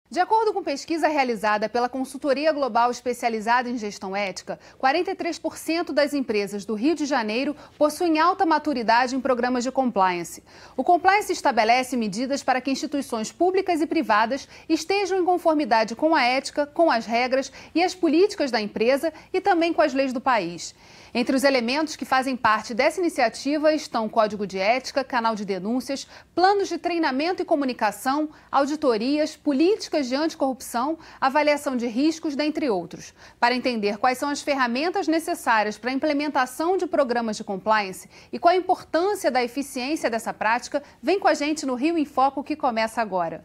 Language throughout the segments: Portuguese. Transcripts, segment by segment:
De acordo com pesquisa realizada pela consultoria global especializada em gestão ética, 43% das empresas do Rio de Janeiro possuem alta maturidade em programas de compliance. O compliance estabelece medidas para que instituições públicas e privadas estejam em conformidade com a ética, com as regras e as políticas da empresa e também com as leis do país. Entre os elementos que fazem parte dessa iniciativa estão código de ética, canal de denúncias, planos de treinamento e comunicação, auditorias, políticas de anticorrupção, avaliação de riscos, dentre outros. Para entender quais são as ferramentas necessárias para a implementação de programas de compliance e qual a importância da eficiência dessa prática, vem com a gente no Rio em Foco, que começa agora.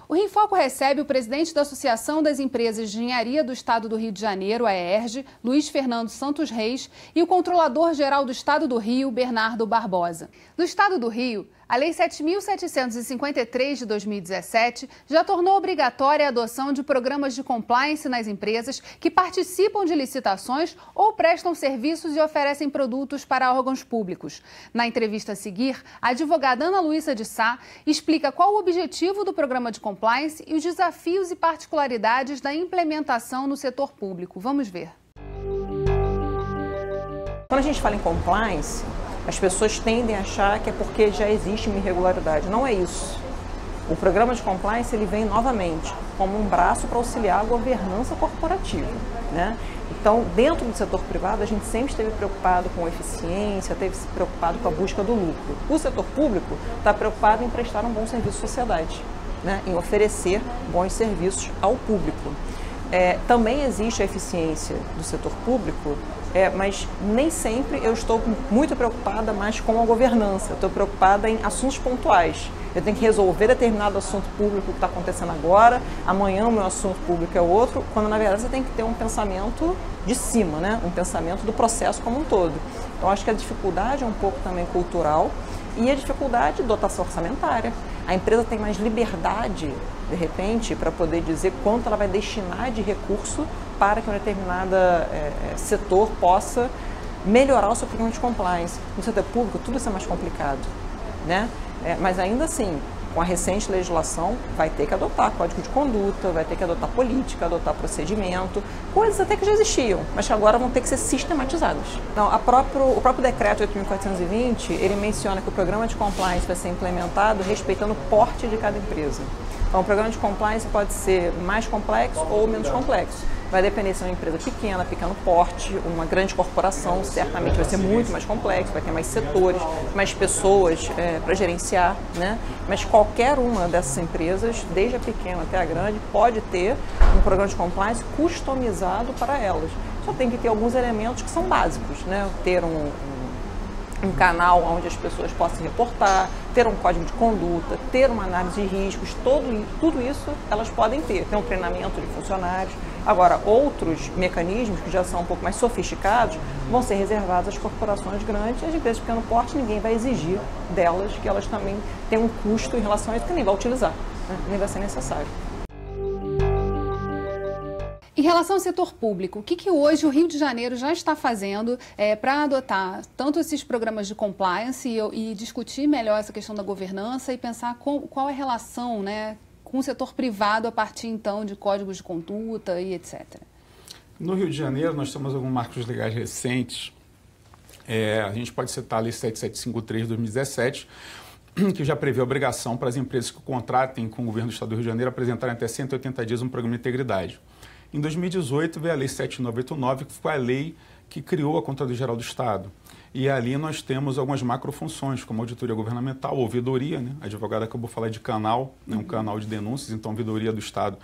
O Rio em Foco recebe o presidente da Associação das Empresas de Engenharia do Estado do Rio de Janeiro, a AERJ, Luiz Fernando Santos Reis, e o Controlador-Geral do Estado do Rio, Bernardo Barbosa. Do Estado do Rio, a Lei 7.753 de 2017 já tornou obrigatória a adoção de programas de compliance nas empresas que participam de licitações ou prestam serviços e oferecem produtos para órgãos públicos. Na entrevista a seguir, a advogada Ana Luísa de Sá explica qual o objetivo do programa de compliance e os desafios e particularidades da implementação no setor público. Vamos ver. Quando a gente fala em compliance, as pessoas tendem a achar que é porque já existe uma irregularidade. Não é isso. O programa de compliance ele vem novamente como um braço para auxiliar a governança corporativa, né? Então, dentro do setor privado, a gente sempre esteve preocupado com eficiência, esteve preocupado com a busca do lucro. O setor público está preocupado em prestar um bom serviço à sociedade, né? Em oferecer bons serviços ao público. Também existe a eficiência do setor público, mas nem sempre eu estou muito preocupada mais com a governança, eu estou preocupada em assuntos pontuais. Eu tenho que resolver determinado assunto público que está acontecendo agora, amanhã o meu assunto público é outro, quando na verdade você tem que ter um pensamento de cima, né? Um pensamento do processo como um todo. Então acho que a dificuldade é um pouco também cultural e a dificuldade de dotação orçamentária. A empresa tem mais liberdade, de repente, para poder dizer quanto ela vai destinar de recurso para que um determinado setor possa melhorar o seu programa de compliance. No setor público, tudo isso é mais complicado, né? Mas ainda assim, com a recente legislação, vai ter que adotar código de conduta, vai ter que adotar política, adotar procedimento, coisas até que já existiam, mas que agora vão ter que ser sistematizadas. Não, o próprio decreto 8.420, ele menciona que o programa de compliance vai ser implementado respeitando o porte de cada empresa. Então, o programa de compliance pode ser mais complexo ou menos complexo. Vai depender se é uma empresa pequena, pequeno porte, uma grande corporação, certamente vai ser muito mais complexo, vai ter mais setores, mais pessoas para gerenciar, né? Mas qualquer uma dessas empresas, desde a pequena até a grande, pode ter um programa de compliance customizado para elas. Só tem que ter alguns elementos que são básicos, né? Ter um canal onde as pessoas possam reportar, ter um código de conduta, ter uma análise de riscos, tudo isso elas podem ter um treinamento de funcionários. Agora, outros mecanismos que já são um pouco mais sofisticados vão ser reservados às corporações grandes e às empresas de pequeno porte, ninguém vai exigir delas que elas também tenham um custo em relação a isso que nem vai utilizar, né? Nem vai ser necessário. Em relação ao setor público, o que hoje o Rio de Janeiro já está fazendo para adotar tanto esses programas de compliance e discutir melhor essa questão da governança e pensar qual é a relação, né, com o setor privado a partir, então, de códigos de conduta e etc. No Rio de Janeiro, nós temos alguns marcos legais recentes. A gente pode citar a Lei 7753 de 2017, que já prevê a obrigação para as empresas que contratem com o governo do Estado do Rio de Janeiro apresentarem até 180 dias um programa de integridade. Em 2018 veio a Lei 7989, que foi a lei que criou a Controladoria Geral do Estado. E ali nós temos algumas macrofunções, como auditoria governamental, ouvidoria, né? A advogada acabou de falar de canal, né? Um canal de denúncias, então ouvidoria do Estado.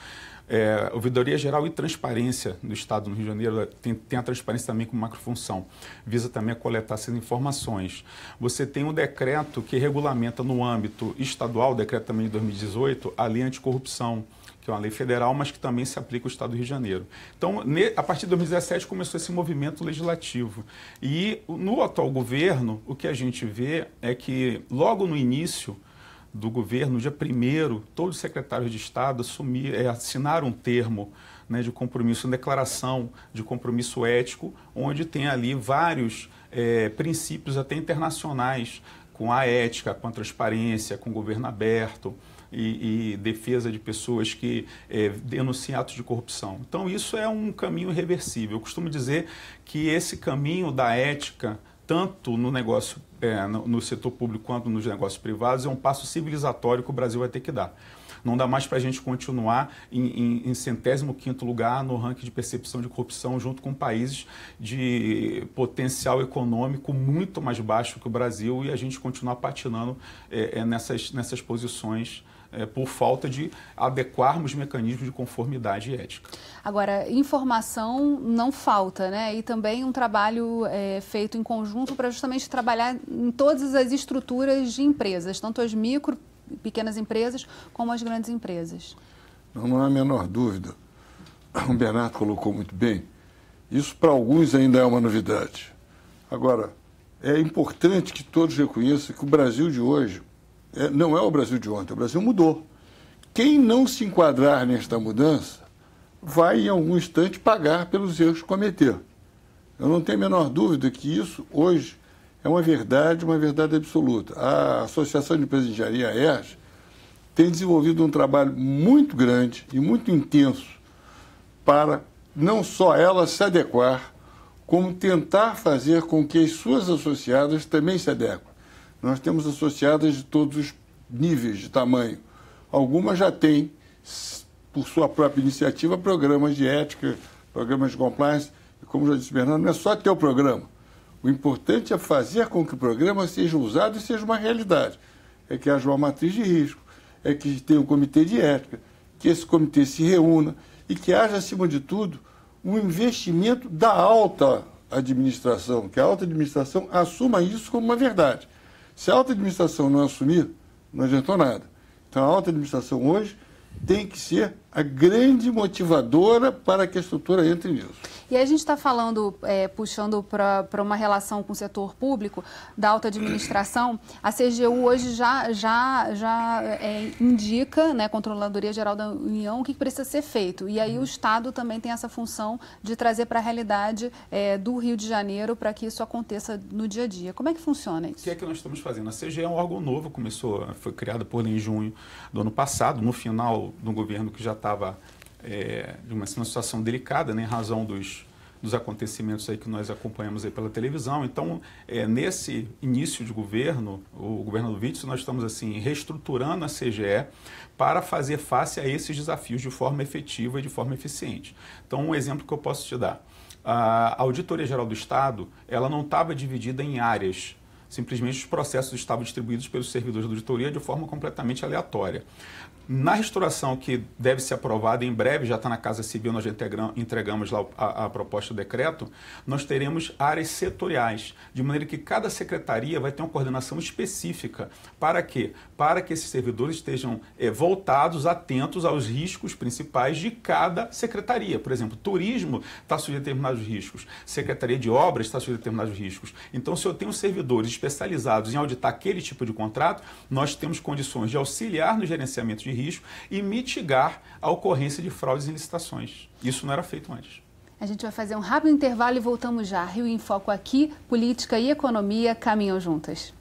Ouvidoria Geral e Transparência do Estado no Rio de Janeiro, tem a transparência também como macrofunção, visa também a coletar essas informações. Você tem um decreto que regulamenta no âmbito estadual, decreto também de 2018, a lei anticorrupção, que é uma lei federal, mas que também se aplica ao Estado do Rio de Janeiro. Então, a partir de 2017 começou esse movimento legislativo. E no atual governo, o que a gente vê é que logo no início do governo, no dia 1º, todos os secretários de Estado assinaram um termo, né, de compromisso, uma declaração de compromisso ético, onde tem ali vários princípios até internacionais, com a ética, com a transparência, com o governo aberto, e defesa de pessoas que denunciam atos de corrupção. Então, isso é um caminho irreversível. Eu costumo dizer que esse caminho da ética, tanto no negócio, no setor público quanto nos negócios privados, é um passo civilizatório que o Brasil vai ter que dar. Não dá mais para a gente continuar em 105º lugar no ranking de percepção de corrupção, junto com países de potencial econômico muito mais baixo que o Brasil, e a gente continuar patinando nessas posições por falta de adequarmos mecanismos de conformidade ética. Agora, informação não falta, né? E também um trabalho feito em conjunto para justamente trabalhar em todas as estruturas de empresas, tanto as micro, pequenas empresas, como as grandes empresas. Não há a menor dúvida. O Bernardo colocou muito bem. Isso para alguns ainda é uma novidade. Agora, é importante que todos reconheçam que o Brasil de hoje não é o Brasil de ontem, o Brasil mudou. Quem não se enquadrar nesta mudança vai, em algum instante, pagar pelos erros que cometeu. Eu não tenho a menor dúvida que isso, hoje, é uma verdade absoluta. A Associação de Empresas de Engenharia, a ERJ, tem desenvolvido um trabalho muito grande e muito intenso para não só ela se adequar, como tentar fazer com que as suas associadas também se adequem. Nós temos associadas de todos os níveis de tamanho. Algumas já têm, por sua própria iniciativa, programas de ética, programas de compliance. E como já disse o Bernardo, não é só ter o programa. O importante é fazer com que o programa seja usado e seja uma realidade. É que haja uma matriz de risco, é que tenha um comitê de ética, que esse comitê se reúna e que haja, acima de tudo, um investimento da alta administração, que a alta administração assuma isso como uma verdade. Se a alta administração não assumir, não adiantou nada. Então, a alta administração hoje tem que ser a grande motivadora para que a estrutura entre nisso. E aí a gente está falando, puxando para uma relação com o setor público, da alta administração. A CGU hoje já indica, né, Controladoria Geral da União, o que precisa ser feito. E aí o Estado também tem essa função de trazer para a realidade do Rio de Janeiro para que isso aconteça no dia a dia. Como é que funciona isso? O que é que nós estamos fazendo? A CGE é um órgão novo, foi criada por lei em junho do ano passado, no final do governo que já estava de uma situação delicada, né, em razão dos acontecimentos aí que nós acompanhamos aí pela televisão. Então, nesse início de governo, o governo do Witzel, nós estamos assim reestruturando a CGE para fazer face a esses desafios de forma efetiva e de forma eficiente. Então, um exemplo que eu posso te dar. A Auditoria Geral do Estado, ela não estava dividida em áreas. Simplesmente os processos estavam distribuídos pelos servidores da auditoria de forma completamente aleatória. Na restauração, que deve ser aprovada em breve, já está na Casa Civil, nós já entregamos lá a proposta do decreto, nós teremos áreas setoriais, de maneira que cada secretaria vai ter uma coordenação específica. Para quê? Para que esses servidores estejam voltados, atentos aos riscos principais de cada secretaria. Por exemplo, turismo está sujeito a determinados riscos, Secretaria de Obras está sujeito a determinados riscos. Então, se eu tenho servidores especializados em auditar aquele tipo de contrato, nós temos condições de auxiliar no gerenciamento de risco e mitigar a ocorrência de fraudes em licitações. Isso não era feito antes. A gente vai fazer um rápido intervalo e voltamos já. Rio em Foco aqui, política e economia caminham juntas.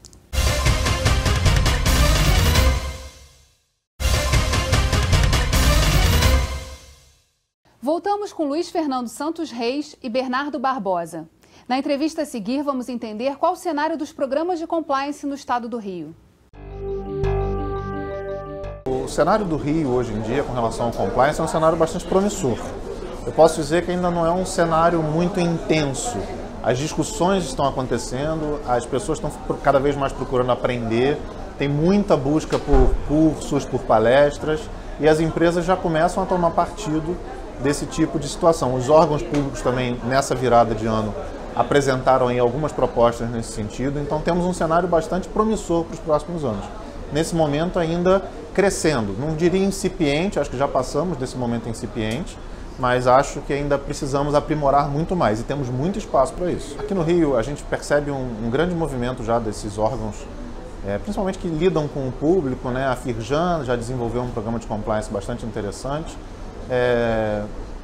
Voltamos com Luiz Fernando Santos Reis e Bernardo Barbosa. Na entrevista a seguir, vamos entender qual o cenário dos programas de compliance no estado do Rio. O cenário do Rio hoje em dia com relação ao compliance é um cenário bastante promissor. Eu posso dizer que ainda não é um cenário muito intenso. As discussões estão acontecendo, as pessoas estão cada vez mais procurando aprender, tem muita busca por cursos, por palestras, e as empresas já começam a tomar partido desse tipo de situação. Os órgãos públicos também, nessa virada de ano, apresentaram aí algumas propostas nesse sentido, então temos um cenário bastante promissor para os próximos anos. Nesse momento ainda crescendo. Não diria incipiente, acho que já passamos desse momento incipiente, mas acho que ainda precisamos aprimorar muito mais e temos muito espaço para isso. Aqui no Rio a gente percebe um grande movimento já desses órgãos, principalmente que lidam com o público, né? A Firjan já desenvolveu um programa de compliance bastante interessante.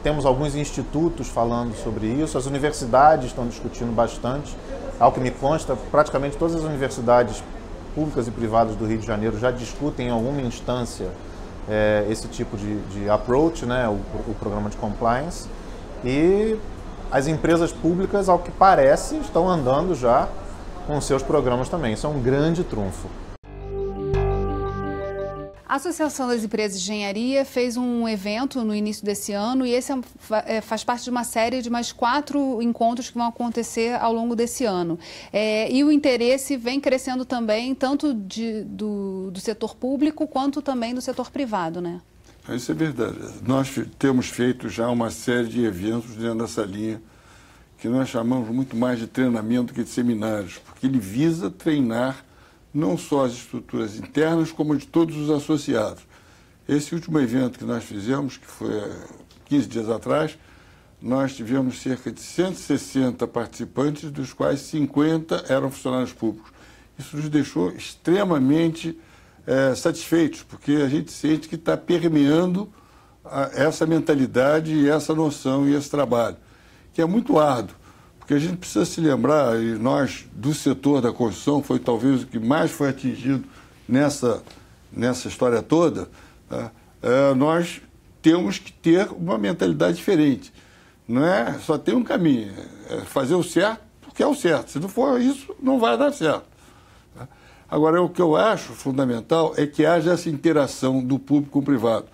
Temos alguns institutos falando sobre isso, as universidades estão discutindo bastante. Ao que me consta, praticamente todas as universidades públicas e privadas do Rio de Janeiro já discutem em alguma instância esse tipo de approach, né, o programa de compliance. E as empresas públicas, ao que parece, estão andando já com seus programas também. Isso é um grande trunfo. A Associação das Empresas de Engenharia fez um evento no início desse ano e esse faz parte de uma série de mais 4 encontros que vão acontecer ao longo desse ano. E o interesse vem crescendo também, tanto do setor público quanto também do setor privado, né? Isso é verdade. Nós temos feito já uma série de eventos dentro dessa linha, que nós chamamos muito mais de treinamento que de seminários, porque ele visa treinar não só as estruturas internas, como de todos os associados. Esse último evento que nós fizemos, que foi 15 dias atrás, nós tivemos cerca de 160 participantes, dos quais 50 eram funcionários públicos. Isso nos deixou extremamente satisfeitos, porque a gente sente que está permeando essa mentalidade e essa noção e esse trabalho, que é muito árduo. Porque a gente precisa se lembrar, e nós, do setor da construção, foi talvez o que mais foi atingido nessa história toda, tá? Nós temos que ter uma mentalidade diferente. Não é só tem um caminho, é fazer o certo porque é o certo. Se não for isso, não vai dar certo. Tá? Agora, o que eu acho fundamental é que haja essa interação do público com o privado.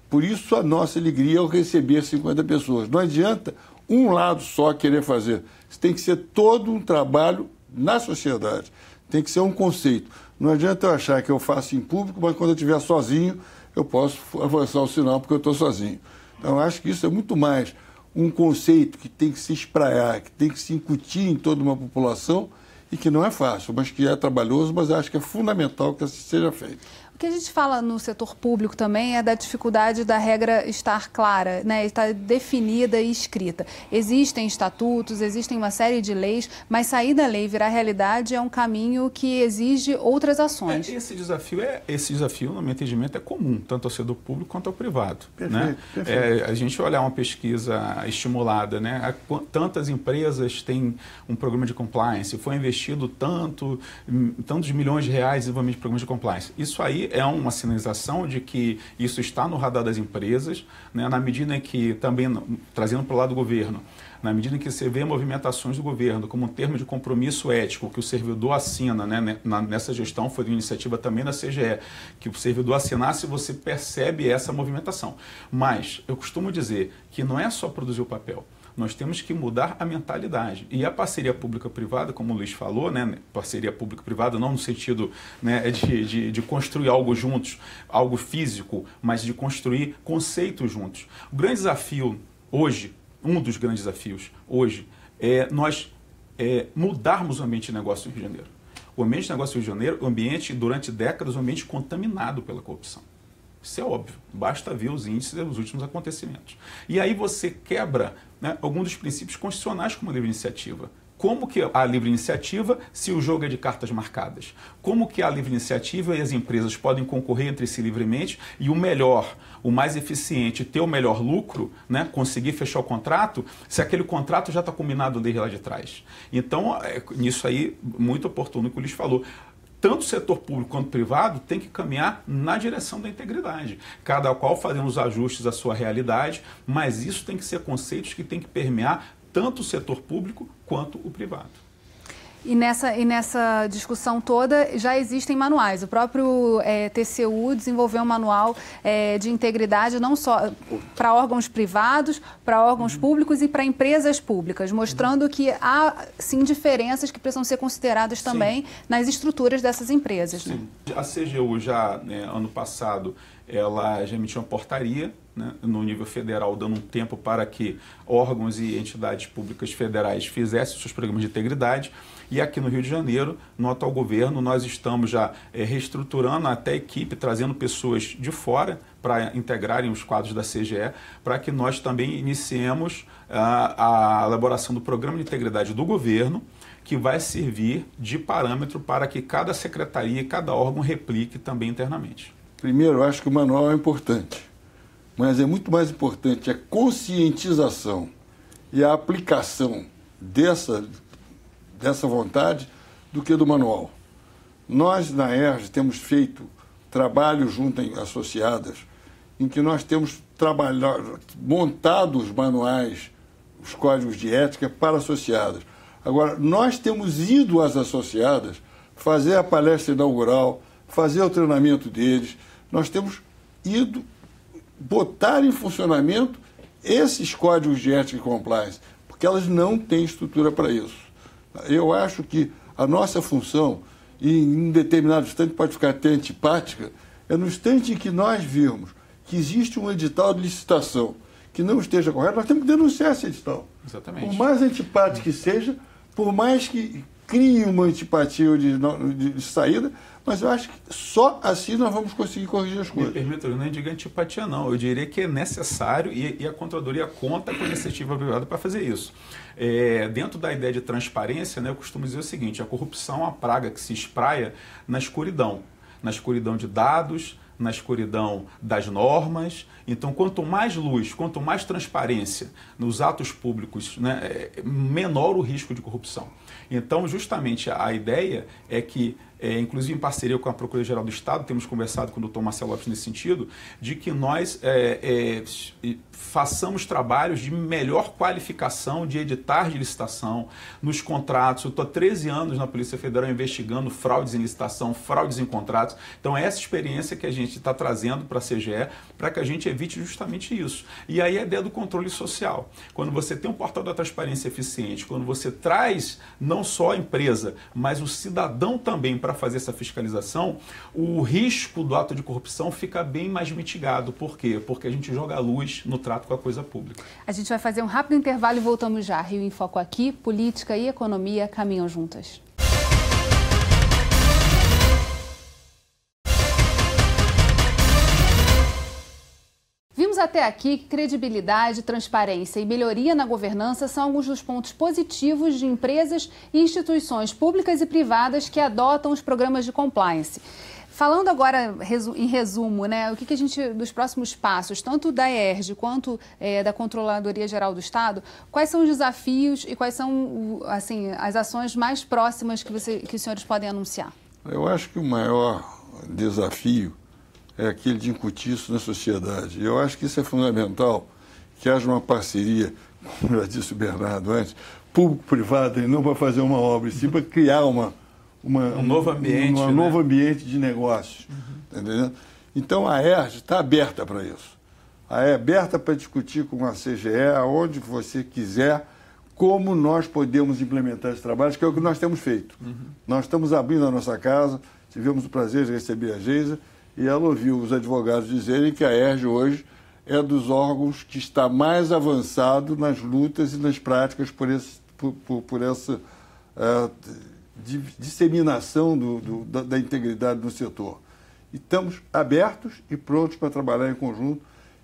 Por isso, a nossa alegria ao receber 50 pessoas. Não adianta um lado só querer fazer. Isso tem que ser todo um trabalho na sociedade. Tem que ser um conceito. Não adianta eu achar que eu faço em público, mas quando eu estiver sozinho, eu posso avançar o sinal porque eu estou sozinho. Então, eu acho que isso é muito mais um conceito que tem que se espraiar, que tem que se incutir em toda uma população e que não é fácil, mas que é trabalhoso, mas acho que é fundamental que assim seja feito. O que a gente fala no setor público também é da dificuldade da regra estar clara, né? Estar definida e escrita. Existem estatutos, existem uma série de leis, mas sair da lei e virar realidade é um caminho que exige outras ações. Esse desafio, no meu entendimento, é comum, tanto ao setor público quanto ao privado. Perfeito, né? perfeito. A gente olhar uma pesquisa estimulada, né? Tantas empresas têm um programa de compliance, foi investido tantos milhões de reais em desenvolvimento de programas de compliance. Isso aí é uma sinalização de que isso está no radar das empresas, né, na medida em que, também trazendo para o lado do governo, na medida em que você vê movimentações do governo como um termo de compromisso ético que o servidor assina, né, nessa gestão, foi uma iniciativa também da CGE, que o servidor assinasse, você percebe essa movimentação. Mas eu costumo dizer que não é só produzir o papel. Nós temos que mudar a mentalidade. E a parceria pública-privada, como o Luiz falou, né, parceria pública-privada não no sentido, né, de construir algo juntos, algo físico, mas de construir conceitos juntos. O grande desafio hoje, um dos grandes desafios hoje, é nós mudarmos o ambiente de negócio no Rio de Janeiro. O ambiente de negócio no Rio de Janeiro, o ambiente, durante décadas, um ambiente contaminado pela corrupção. Isso é óbvio, basta ver os índices dos últimos acontecimentos. E aí você quebra, né, alguns dos princípios constitucionais como a livre iniciativa. Como que a livre iniciativa se o jogo é de cartas marcadas? Como que a livre iniciativa e as empresas podem concorrer entre si livremente e o melhor, o mais eficiente, ter o melhor lucro, né, conseguir fechar o contrato, se aquele contrato já está combinado desde lá de trás? Então, nisso aí, muito oportuno o que o Luiz falou. Tanto o setor público quanto o privado tem que caminhar na direção da integridade, cada qual fazendo os ajustes à sua realidade, mas isso tem que ser conceitos que tem que permear tanto o setor público quanto o privado. E nessa discussão toda já existem manuais. O próprio TCU desenvolveu um manual de integridade não só para órgãos privados, para órgãos públicos e para empresas públicas, mostrando que há, sim, diferenças que precisam ser consideradas também nas estruturas dessas empresas. Sim. Né? A CGU já, ano passado, ela já emitiu uma portaria, né, no nível federal, dando um tempo para que órgãos e entidades públicas federais fizessem seus programas de integridade. E aqui no Rio de Janeiro, no atual governo, nós estamos já reestruturando até a equipe, trazendo pessoas de fora para integrarem os quadros da CGE, para que nós também iniciemos a elaboração do programa de integridade do governo, que vai servir de parâmetro para que cada secretaria e cada órgão replique também internamente. Primeiro, eu acho que o manual é importante, mas é muito mais importante a conscientização e a aplicação dessa vontade do que do manual. Nós, na ERJ, temos feito trabalho junto em associadas, em que nós temos montado os manuais, os códigos de ética para associadas. Agora, nós temos ido às associadas fazer a palestra inaugural, fazer o treinamento deles, nós temos ido botar em funcionamento esses códigos de ética e compliance, porque elas não têm estrutura para isso. Eu acho que a nossa função, e em determinado instante pode ficar até antipática, é no instante em que nós virmos que existe um edital de licitação que não esteja correto, nós temos que denunciar esse edital. Exatamente. Por mais antipático que seja, por mais que crie uma antipatia de saída, mas eu acho que só assim nós vamos conseguir corrigir as coisas. Me permita, eu não digo antipatia não, eu diria que é necessário e a Controladoria conta com a iniciativa privada para fazer isso. Dentro da ideia de transparência, né, eu costumo dizer o seguinte, a corrupção é uma praga que se espraia na escuridão de dados, na escuridão das normas. Então, quanto mais luz, quanto mais transparência nos atos públicos, né, menor o risco de corrupção. Então, justamente, a ideia é que, inclusive em parceria com a Procuradoria-Geral do Estado, temos conversado com o Dr. Marcelo Lopes nesse sentido, de que nós façamos trabalhos de melhor qualificação de editais de licitação nos contratos. Eu estou há 13 anos na Polícia Federal investigando fraudes em licitação, fraudes em contratos. Então, é essa experiência que a gente está trazendo para a CGE, para que a gente evite justamente isso. E aí a ideia do controle social. Quando você tem um portal da transparência eficiente, quando você traz não só a empresa, mas o cidadão também para fazer essa fiscalização, o risco do ato de corrupção fica bem mais mitigado. Por quê? Porque a gente joga a luz no trato com a coisa pública. A gente vai fazer um rápido intervalo e voltamos já. Rio em Foco aqui, política e economia caminham juntas. Vimos até aqui que credibilidade, transparência e melhoria na governança são alguns dos pontos positivos de empresas e instituições públicas e privadas que adotam os programas de compliance. Falando agora em resumo, né, o que a gente, dos próximos passos, tanto da ERJ quanto da Controladoria-Geral do Estado, quais são os desafios e quais são, assim, as ações mais próximas que os senhores podem anunciar? Eu acho que o maior desafio é aquele de incutir isso na sociedade. Eu acho que isso é fundamental, que haja uma parceria, como já disse o Bernardo antes, público-privado, e não para fazer uma obra, sim para criar um novo ambiente, novo ambiente de negócios. Tá entendendo? Então a ERJ está aberta para isso. É aberta para discutir com a CGE, aonde você quiser, como nós podemos implementar esses trabalhos, que é o que nós temos feito. Nós estamos abrindo a nossa casa, tivemos o prazer de receber a Geisa, e ela ouviu os advogados dizerem que a ERJ hoje é dos órgãos que está mais avançado nas lutas e nas práticas por essa disseminação da integridade no setor. E estamos abertos e prontos para trabalhar em conjunto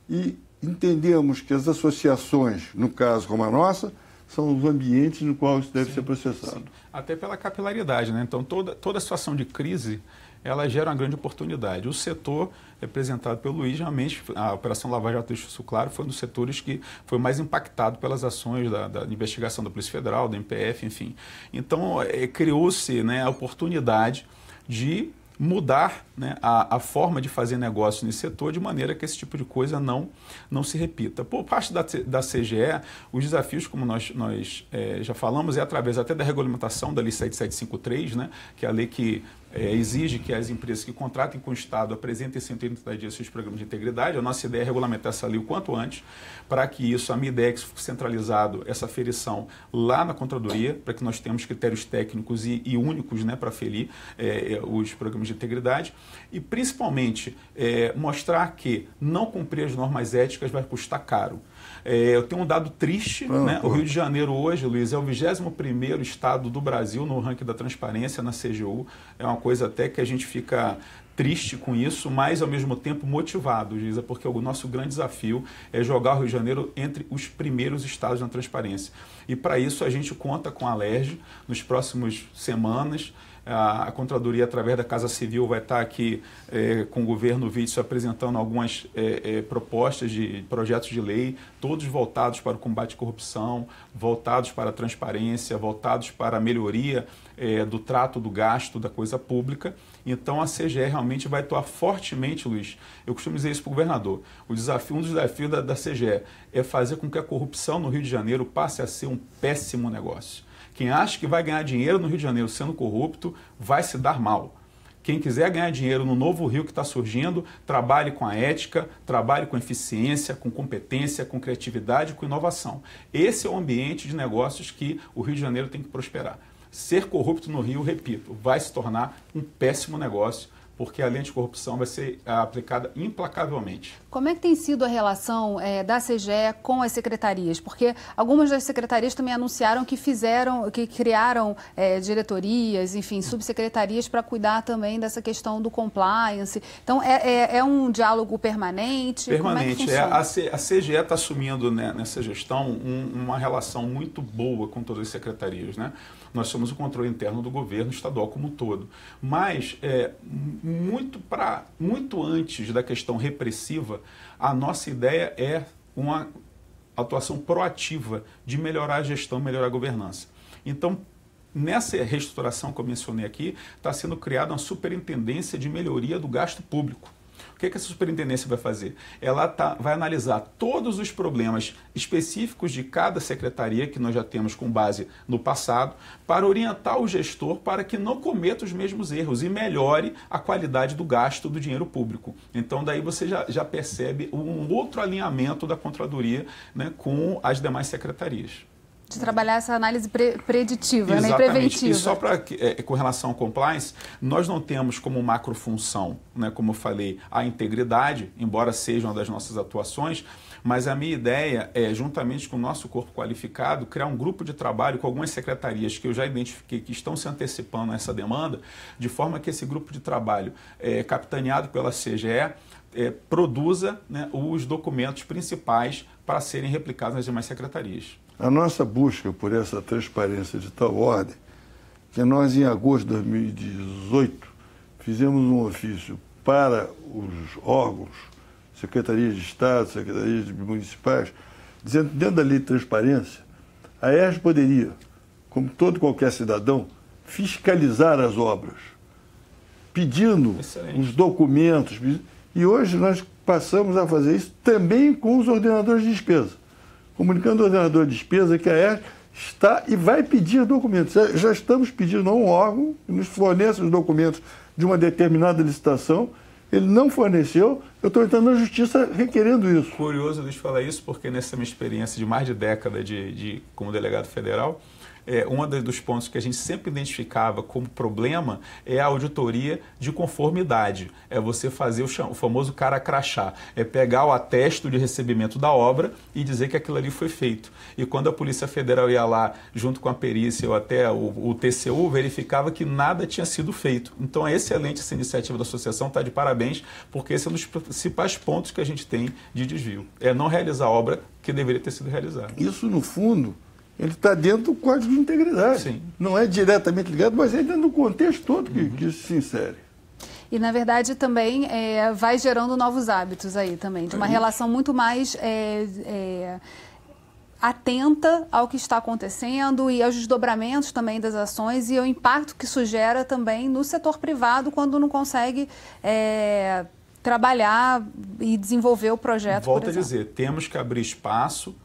e entendemos que as associações, no caso como a nossa, são os ambientes no qual isso deve ser processado. Sim. Até pela capilaridade, né? Então, toda situação de crise, ela gera uma grande oportunidade. O setor representado pelo Luiz, realmente, a Operação Lava Jato deixou isso claro, foi um dos setores que foi mais impactado pelas ações da investigação da Polícia Federal, da MPF, enfim. Então, criou-se, né, a oportunidade de mudar, né, a forma de fazer negócio nesse setor de maneira que esse tipo de coisa não se repita. Por parte da CGE, os desafios, como nós já falamos, é através até da regulamentação da Lei 7753, né, que é a lei que exige que as empresas que contratem com o Estado apresentem 180 dias seus programas de integridade. A nossa ideia é regulamentar essa lei o quanto antes, para que isso, a MIDEX, fique centralizado essa aferição lá na Contradoria, para que nós tenhamos critérios técnicos e únicos, né, para aferir os programas de integridade. E, principalmente, mostrar que não cumprir as normas éticas vai custar caro. Eu tenho um dado triste, né? O Rio de Janeiro hoje, Luiz, é o 21º estado do Brasil no ranking da transparência na CGU. É uma coisa até que a gente fica triste com isso, mas ao mesmo tempo motivado, Giza, porque o nosso grande desafio é jogar o Rio de Janeiro entre os primeiros estados na transparência. E para isso a gente conta com a Alerj nos próximos semanas. A Contradoria, através da Casa Civil, vai estar aqui com o governo Witzel apresentando algumas propostas de projetos de lei, todos voltados para o combate à corrupção, voltados para a transparência, voltados para a melhoria do trato do gasto da coisa pública. Então a CGE realmente vai atuar fortemente, Luiz. Eu costumo dizer isso para o governador. Um dos desafios da CGE é fazer com que a corrupção no Rio de Janeiro passe a ser um péssimo negócio. Quem acha que vai ganhar dinheiro no Rio de Janeiro sendo corrupto, vai se dar mal. Quem quiser ganhar dinheiro no novo Rio que está surgindo, trabalhe com a ética, trabalhe com eficiência, com competência, com criatividade, com inovação. Esse é o ambiente de negócios que o Rio de Janeiro tem que prosperar. Ser corrupto no Rio, repito, vai se tornar um péssimo negócio, porque a lei anticorrupção vai ser aplicada implacavelmente. Como é que tem sido a relação da CGE com as secretarias? Porque algumas das secretarias também anunciaram que criaram diretorias, enfim, subsecretarias para cuidar também dessa questão do compliance. Então, é um diálogo permanente? Permanente. Como é que a CGE está assumindo, né, nessa gestão uma relação muito boa com todas as secretarias, né? Nós somos o controle interno do governo estadual como um todo. Mas, muito antes da questão repressiva, a nossa ideia é uma atuação proativa de melhorar a gestão, melhorar a governança. Então, nessa reestruturação que eu mencionei aqui, está sendo criada uma superintendência de melhoria do gasto público. O que essa superintendência vai fazer? Ela vai analisar todos os problemas específicos de cada secretaria, que nós já temos com base no passado, para orientar o gestor para que não cometa os mesmos erros e melhore a qualidade do gasto do dinheiro público. Então, daí você já percebe um outro alinhamento da Contradoria, né, com as demais secretarias. De trabalhar essa análise preditiva, né, e Exatamente. preventiva. E só com relação ao compliance, nós não temos como macrofunção, né, como eu falei, a integridade, embora seja uma das nossas atuações, mas a minha ideia é, juntamente com o nosso corpo qualificado, criar um grupo de trabalho com algumas secretarias que eu já identifiquei que estão se antecipando a essa demanda, de forma que esse grupo de trabalho, capitaneado pela CGE, produza, né, os documentos principais para serem replicados nas demais secretarias. A nossa busca por essa transparência de tal ordem, que nós em agosto de 2018 fizemos um ofício para os órgãos, secretarias de Estado, secretarias municipais, dizendo que dentro da lei de transparência, a ERJ poderia, como todo qualquer cidadão, fiscalizar as obras, pedindo os documentos. E hoje nós passamos a fazer isso também com os ordenadores de despesa. Comunicando ao ordenador de despesa que a ERJ está e vai pedir documentos. Já estamos pedindo a um órgão que nos forneça os documentos de uma determinada licitação. Ele não forneceu, eu estou entrando na justiça requerendo isso. Curioso Luiz falar isso, porque nessa minha experiência de mais de década como delegado federal, um dos pontos que a gente sempre identificava como problema é a auditoria de conformidade. É você fazer o famoso cara crachá. É pegar o atesto de recebimento da obra e dizer que aquilo ali foi feito. E quando a Polícia Federal ia lá, junto com a perícia ou até o TCU, verificava que nada tinha sido feito. Então é excelente essa iniciativa da associação, está de parabéns, porque esse é um dos principais pontos que a gente tem de desvio. É não realizar a obra que deveria ter sido realizada. Isso, no fundo, ele está dentro do Código de Integridade. Sim. Não é diretamente ligado, mas é dentro do contexto todo que isso se insere. E, na verdade, também vai gerando novos hábitos aí também, de uma relação muito mais atenta ao que está acontecendo e aos desdobramentos também das ações e ao impacto que isso gera também no setor privado quando não consegue trabalhar e desenvolver o projeto. Volto a dizer, temos que abrir espaço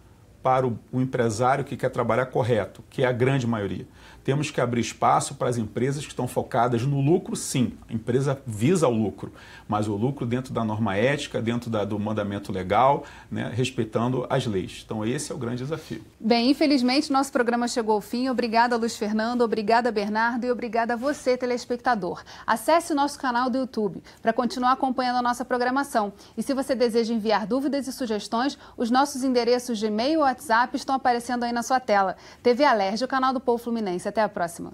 para o empresário que quer trabalhar correto, que é a grande maioria. Temos que abrir espaço para as empresas que estão focadas no lucro, sim. A empresa visa o lucro, mas o lucro dentro da norma ética, dentro do mandamento legal, né, respeitando as leis. Então, esse é o grande desafio. Bem, infelizmente, nosso programa chegou ao fim. Obrigada, Luiz Fernando, obrigada, Bernardo, e obrigada a você, telespectador. Acesse o nosso canal do YouTube para continuar acompanhando a nossa programação. E se você deseja enviar dúvidas e sugestões, os nossos endereços de e-mail e WhatsApp estão aparecendo aí na sua tela. TV Alerj, o canal do Povo Fluminense. Até a próxima.